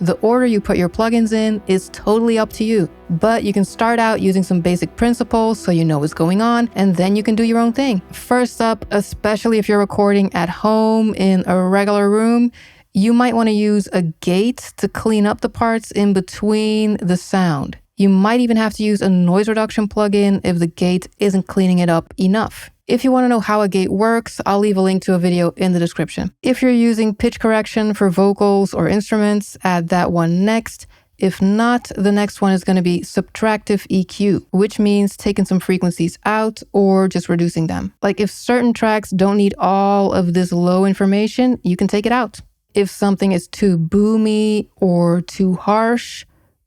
The order you put your plugins in is totally up to you, but you can start out using some basic principles so you know what's going on, and then you can do your own thing. First up, especially if you're recording at home in a regular room, you might want to use a gate to clean up the parts in between the sound. You might even have to use a noise reduction plugin if the gate isn't cleaning it up enough. If you want to know how a gate works, I'll leave a link to a video in the description. If you're using pitch correction for vocals or instruments, add that one next. If not, the next one is going to be subtractive EQ, which means taking some frequencies out or just reducing them. Like if certain tracks don't need all of this low information, you can take it out. If something is too boomy or too harsh,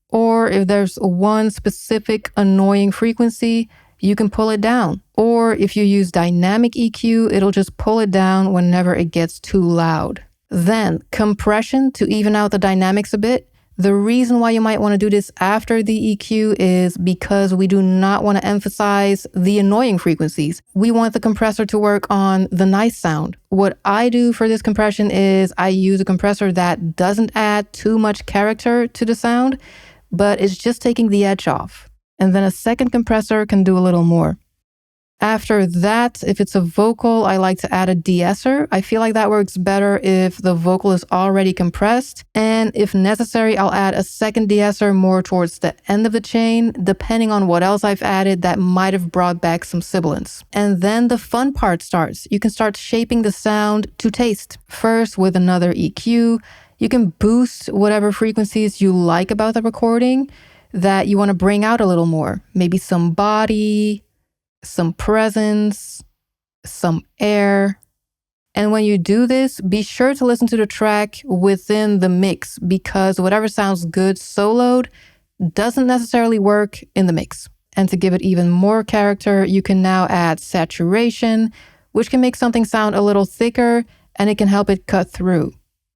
or if there's one specific annoying frequency, you can pull it down. Or if you use dynamic EQ, it'll just pull it down whenever it gets too loud. Then compression to even out the dynamics a bit. The reason why you might want to do this after the EQ is because we do not want to emphasize the annoying frequencies. We want the compressor to work on the nice sound. What I do for this compression is I use a compressor that doesn't add too much character to the sound, but it's just taking the edge off. And then a second compressor can do a little more. After that, if it's a vocal, I like to add a de-esser. I feel like that works better if the vocal is already compressed. And if necessary, I'll add a second de-esser more towards the end of the chain, depending on what else I've added that might have brought back some sibilance. And then the fun part starts. You can start shaping the sound to taste. First with another EQ, you can boost whatever frequencies you like about the recording that you want to bring out a little more. Maybe some body, some presence, some air. And when you do this, be sure to listen to the track within the mix because whatever sounds good soloed doesn't necessarily work in the mix. And to give it even more character, you can now add saturation, which can make something sound a little thicker and it can help it cut through.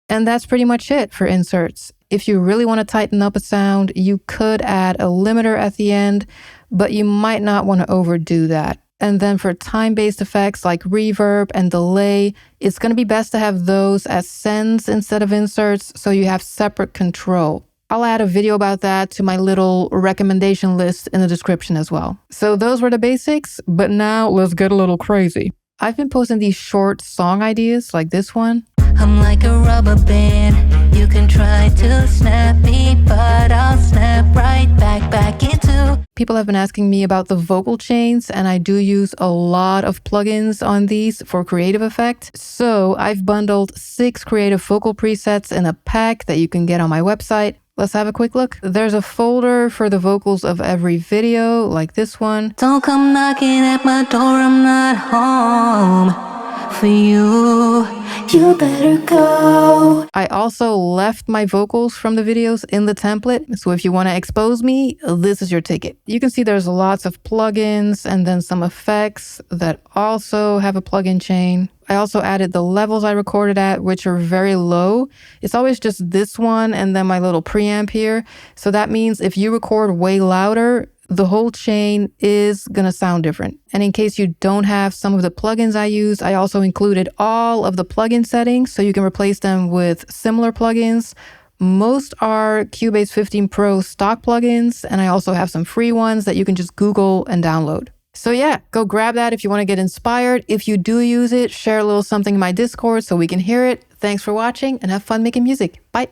And that's pretty much it for inserts. If you really want to tighten up a sound, you could add a limiter at the end, but you might not want to overdo that. And then for time-based effects like reverb and delay, it's going to be best to have those as sends instead of inserts so you have separate control. I'll add a video about that to my little recommendation list in the description as well. So those were the basics, but now let's get a little crazy. I've been posting these short song ideas like this one. I'm like a rubber band. You can try to snap me, but I'll snap right back into. People have been asking me about the vocal chains, and I do use a lot of plugins on these for creative effect. So I've bundled 6 creative vocal presets in a pack that you can get on my website. Let's have a quick look. There's a folder for the vocals of every video, like this one. Don't come knocking at my door, I'm not home for you. You better go. I also left my vocals from the videos in the template. So if you want to expose me, this is your ticket. You can see there's lots of plugins and then some effects that also have a plugin chain. I also added the levels I recorded at, which are very low. It's always just this one and then my little preamp here. So that means if you record way louder, the whole chain is going to sound different. And in case you don't have some of the plugins I use, I also included all of the plugin settings so you can replace them with similar plugins. Most are Cubase 15 Pro stock plugins, and I also have some free ones that you can just Google and download. So yeah, go grab that if you want to get inspired. If you do use it, share a little something in my Discord so we can hear it. Thanks for watching and have fun making music. Bye.